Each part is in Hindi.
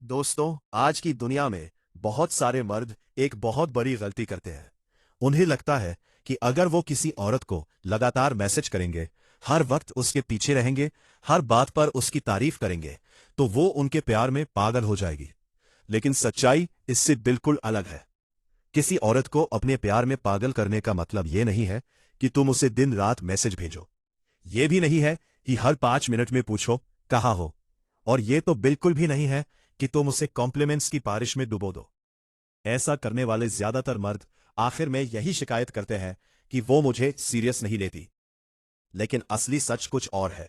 दोस्तों, आज की दुनिया में बहुत सारे मर्द एक बहुत बड़ी गलती करते हैं। उन्हें लगता है कि अगर वो किसी औरत को लगातार मैसेज करेंगे, हर वक्त उसके पीछे रहेंगे, हर बात पर उसकी तारीफ करेंगे, तो वो उनके प्यार में पागल हो जाएगी। लेकिन सच्चाई इससे बिल्कुल अलग है। किसी औरत को अपने प्यार में पागल करने का मतलब ये नहीं है कि तुम उसे दिन रात मैसेज भेजो। ये भी नहीं है कि हर 5 मिनट में पूछो कहाँ हो। और ये तो बिल्कुल भी नहीं है कि तुम उसे कॉम्प्लीमेंट्स की बारिश में डुबो दो। ऐसा करने वाले ज्यादातर मर्द आखिर में यही शिकायत करते हैं कि वो मुझे सीरियस नहीं लेती। लेकिन असली सच कुछ और है।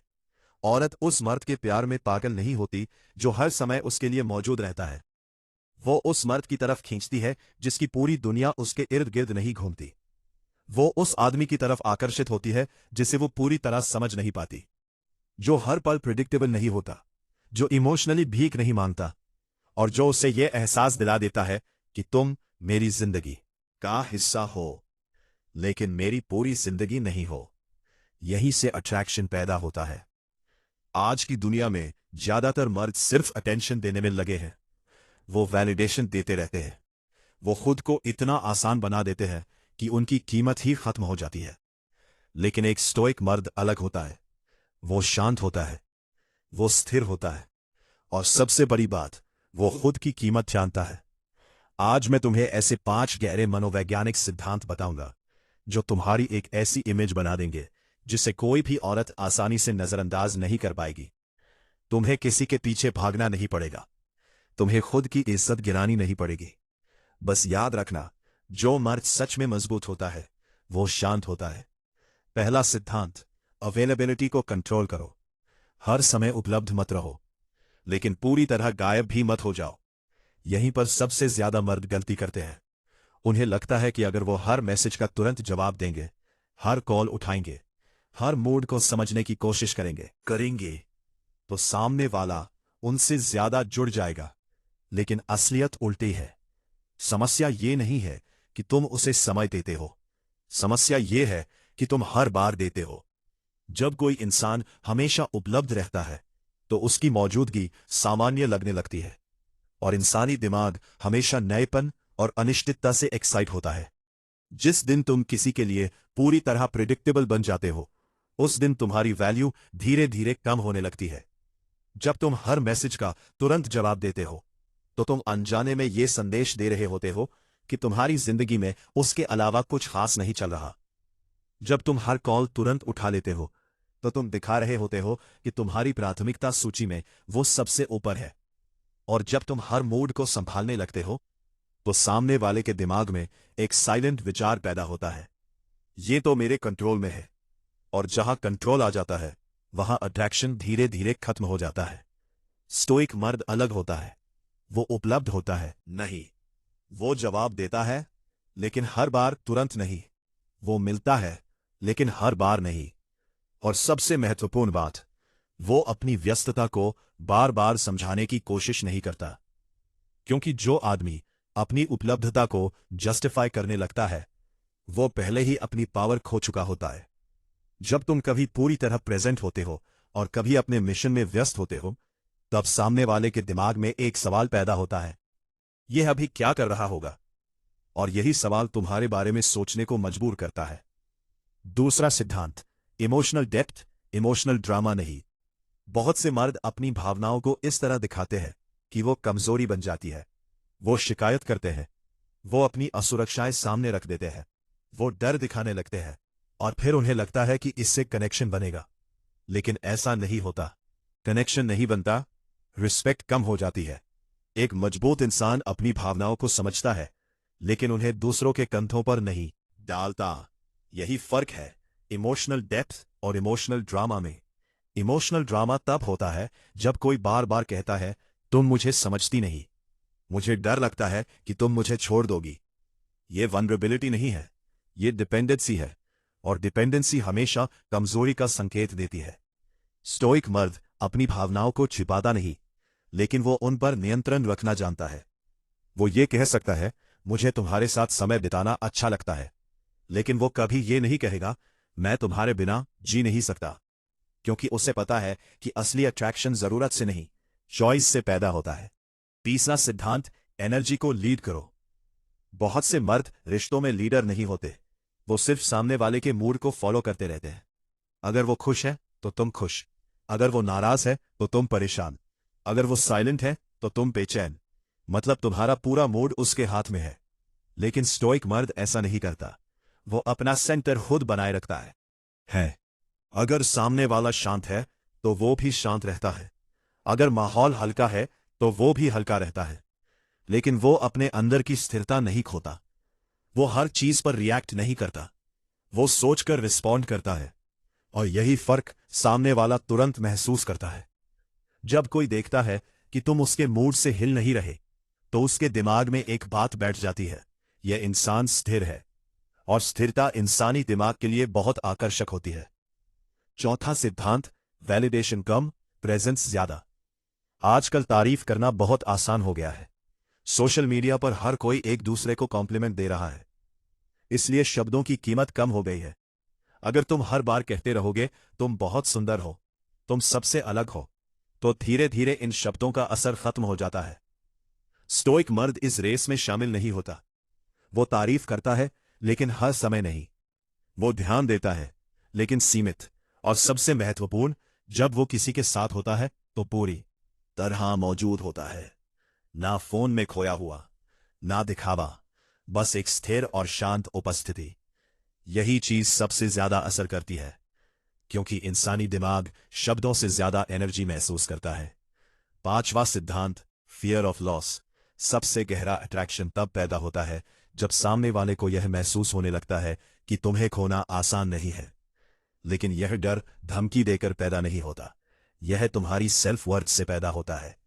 औरत उस मर्द के प्यार में पागल नहीं होती जो हर समय उसके लिए मौजूद रहता है। वो उस मर्द की तरफ खींचती है जिसकी पूरी दुनिया उसके इर्द गिर्द नहीं घूमती। वो उस आदमी की तरफ आकर्षित होती है जिसे वो पूरी तरह समझ नहीं पाती, जो हर पल प्रिडिक्टेबल नहीं होता, जो इमोशनली भीख नहीं मांगता, और जो उसे यह एहसास दिला देता है कि तुम मेरी जिंदगी का हिस्सा हो, लेकिन मेरी पूरी जिंदगी नहीं हो। यहीं से अट्रैक्शन पैदा होता है। आज की दुनिया में ज्यादातर मर्द सिर्फ अटेंशन देने में लगे हैं। वो वैलिडेशन देते रहते हैं। वो खुद को इतना आसान बना देते हैं कि उनकी कीमत ही खत्म हो जाती है। लेकिन एक स्टोइक मर्द अलग होता है। वो शांत होता है, वो स्थिर होता है, और सबसे बड़ी बात, वो खुद की कीमत जानता है। आज मैं तुम्हें ऐसे 5 गहरे मनोवैज्ञानिक सिद्धांत बताऊंगा जो तुम्हारी एक ऐसी इमेज बना देंगे जिसे कोई भी औरत आसानी से नजरअंदाज नहीं कर पाएगी। तुम्हें किसी के पीछे भागना नहीं पड़ेगा। तुम्हें खुद की इज्जत गिरानी नहीं पड़ेगी। बस याद रखना, जो मर्द सच में मजबूत होता है वो शांत होता है। पहला सिद्धांत, अवेलेबिलिटी को कंट्रोल करो। हर समय उपलब्ध मत रहो, लेकिन पूरी तरह गायब भी मत हो जाओ। यहीं पर सबसे ज्यादा मर्द गलती करते हैं। उन्हें लगता है कि अगर वो हर मैसेज का तुरंत जवाब देंगे, हर कॉल उठाएंगे, हर मूड को समझने की कोशिश करेंगे तो सामने वाला उनसे ज्यादा जुड़ जाएगा। लेकिन असलियत उल्टी है। समस्या ये नहीं है कि तुम उसे समय देते हो। समस्या ये है कि तुम हर बार देते हो। जब कोई इंसान हमेशा उपलब्ध रहता है तो उसकी मौजूदगी सामान्य लगने लगती है, और इंसानी दिमाग हमेशा नएपन और अनिश्चितता से एक्साइट होता है। जिस दिन तुम किसी के लिए पूरी तरह प्रिडिक्टेबल बन जाते हो, उस दिन तुम्हारी वैल्यू धीरे धीरे कम होने लगती है। जब तुम हर मैसेज का तुरंत जवाब देते हो, तो तुम अनजाने में यह संदेश दे रहे होते हो कि तुम्हारी जिंदगी में उसके अलावा कुछ खास नहीं चल रहा। जब तुम हर कॉल तुरंत उठा लेते हो, तो तुम दिखा रहे होते हो कि तुम्हारी प्राथमिकता सूची में वो सबसे ऊपर है। और जब तुम हर मूड को संभालने लगते हो, तो सामने वाले के दिमाग में एक साइलेंट विचार पैदा होता है, ये तो मेरे कंट्रोल में है। और जहां कंट्रोल आ जाता है, वहां अट्रैक्शन धीरे धीरे खत्म हो जाता है। स्टोइक मर्द अलग होता है। वो उपलब्ध होता है नहीं, वो जवाब देता है, लेकिन हर बार तुरंत नहीं। वो मिलता है, लेकिन हर बार नहीं। और सबसे महत्वपूर्ण बात, वो अपनी व्यस्तता को बार बार समझाने की कोशिश नहीं करता। क्योंकि जो आदमी अपनी उपलब्धता को जस्टिफाई करने लगता है, वो पहले ही अपनी पावर खो चुका होता है। जब तुम कभी पूरी तरह प्रेजेंट होते हो और कभी अपने मिशन में व्यस्त होते हो, तब सामने वाले के दिमाग में एक सवाल पैदा होता है, यह अभी क्या कर रहा होगा। और यही सवाल तुम्हारे बारे में सोचने को मजबूर करता है। दूसरा सिद्धांत, इमोशनल डेप्थ, इमोशनल ड्रामा नहीं। बहुत से मर्द अपनी भावनाओं को इस तरह दिखाते हैं कि वो कमजोरी बन जाती है। वो शिकायत करते हैं, वो अपनी असुरक्षाएं सामने रख देते हैं, वो डर दिखाने लगते हैं, और फिर उन्हें लगता है कि इससे कनेक्शन बनेगा। लेकिन ऐसा नहीं होता। कनेक्शन नहीं बनता, रिस्पेक्ट कम हो जाती है। एक मजबूत इंसान अपनी भावनाओं को समझता है, लेकिन उन्हें दूसरों के कंधों पर नहीं डालता। यही फर्क है इमोशनल डेप्थ और इमोशनल ड्रामा में। इमोशनल ड्रामा तब होता है जब कोई बार बार कहता है, तुम मुझे समझती नहीं, मुझे डर लगता है कि तुम मुझे छोड़ दोगी। ये वल्नरेबिलिटी नहीं है, ये डिपेंडेंसी है, और डिपेंडेंसी हमेशा कमजोरी का संकेत देती है। स्टोइक मर्द अपनी भावनाओं को छिपाता नहीं, लेकिन वो उन पर नियंत्रण रखना जानता है। वो ये कह सकता है, मुझे तुम्हारे साथ समय बिताना अच्छा लगता है, लेकिन वो कभी ये नहीं कहेगा, मैं तुम्हारे बिना जी नहीं सकता। क्योंकि उसे पता है कि असली अट्रैक्शन जरूरत से नहीं, चॉइस से पैदा होता है। तीसरा सिद्धांत, एनर्जी को लीड करो। बहुत से मर्द रिश्तों में लीडर नहीं होते, वो सिर्फ सामने वाले के मूड को फॉलो करते रहते हैं। अगर वो खुश है तो तुम खुश, अगर वो नाराज है तो तुम परेशान, अगर वो साइलेंट है तो तुम बेचैन। मतलब तुम्हारा पूरा मूड उसके हाथ में है। लेकिन स्टोइक मर्द ऐसा नहीं करता, वो अपना सेंटर खुद बनाए रखता है। अगर सामने वाला शांत है तो वो भी शांत रहता है, अगर माहौल हल्का है तो वो भी हल्का रहता है। लेकिन वो अपने अंदर की स्थिरता नहीं खोता, वो हर चीज पर रिएक्ट नहीं करता, वो सोचकर रिस्पॉन्ड करता है। और यही फर्क सामने वाला तुरंत महसूस करता है। जब कोई देखता है कि तुम उसके मूड से हिल नहीं रहे, तो उसके दिमाग में एक बात बैठ जाती है, यह इंसान स्थिर है। और स्थिरता इंसानी दिमाग के लिए बहुत आकर्षक होती है। चौथा सिद्धांत, वैलिडेशन कम, प्रेजेंस ज्यादा। आजकल तारीफ करना बहुत आसान हो गया है। सोशल मीडिया पर हर कोई एक दूसरे को कॉम्प्लीमेंट दे रहा है, इसलिए शब्दों की कीमत कम हो गई है। अगर तुम हर बार कहते रहोगे तुम बहुत सुंदर हो, तुम सबसे अलग हो, तो धीरे धीरे इन शब्दों का असर खत्म हो जाता है। स्टोइक मर्द इस रेस में शामिल नहीं होता। वो तारीफ करता है लेकिन हर समय नहीं। वो ध्यान देता है लेकिन सीमित। और सबसे महत्वपूर्ण, जब वो किसी के साथ होता है तो पूरी तरह मौजूद होता है। ना फोन में खोया हुआ, ना दिखावा, बस एक स्थिर और शांत उपस्थिति। यही चीज सबसे ज्यादा असर करती है, क्योंकि इंसानी दिमाग शब्दों से ज्यादा एनर्जी महसूस करता है। पांचवा सिद्धांत, फियर ऑफ लॉस। सबसे गहरा अट्रैक्शन तब पैदा होता है जब सामने वाले को यह महसूस होने लगता है कि तुम्हें खोना आसान नहीं है। लेकिन यह डर धमकी देकर पैदा नहीं होता, यह तुम्हारी सेल्फ वर्थ से पैदा होता है।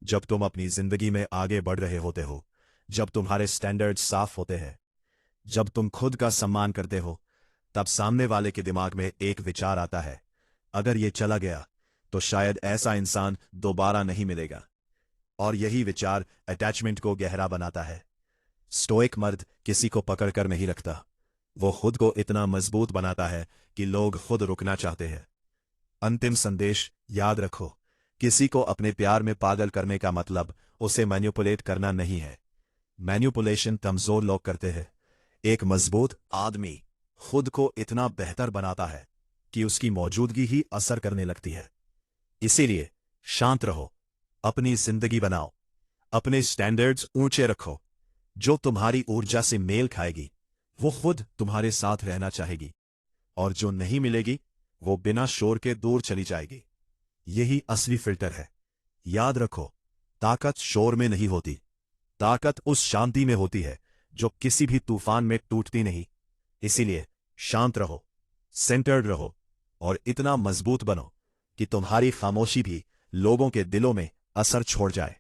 जब तुम अपनी जिंदगी में आगे बढ़ रहे होते हो, जब तुम्हारे स्टैंडर्ड साफ होते हैं, जब तुम खुद का सम्मान करते हो, तब सामने वाले के दिमाग में एक विचार आता है, अगर ये चला गया तो शायद ऐसा इंसान दोबारा नहीं मिलेगा। और यही विचार अटैचमेंट को गहरा बनाता है। स्टोइक मर्द किसी को पकड़कर नहीं रखता, वो खुद को इतना मजबूत बनाता है कि लोग खुद रुकना चाहते हैं। अंतिम संदेश याद रखो, किसी को अपने प्यार में पागल करने का मतलब उसे मैन्युपुलेट करना नहीं है। मैन्युपुलेशन कमजोर लोग करते हैं। एक मजबूत आदमी खुद को इतना बेहतर बनाता है कि उसकी मौजूदगी ही असर करने लगती है। इसीलिए शांत रहो, अपनी जिंदगी बनाओ, अपने स्टैंडर्ड्स ऊंचे रखो। जो तुम्हारी ऊर्जा से मेल खाएगी वो खुद तुम्हारे साथ रहना चाहेगी, और जो नहीं मिलेगी वो बिना शोर के दूर चली जाएगी। यही असली फिल्टर है। याद रखो, ताकत शोर में नहीं होती, ताकत उस शांति में होती है जो किसी भी तूफान में टूटती नहीं। इसीलिए शांत रहो, सेंटर्ड रहो, और इतना मजबूत बनो कि तुम्हारी खामोशी भी लोगों के दिलों में असर छोड़ जाए।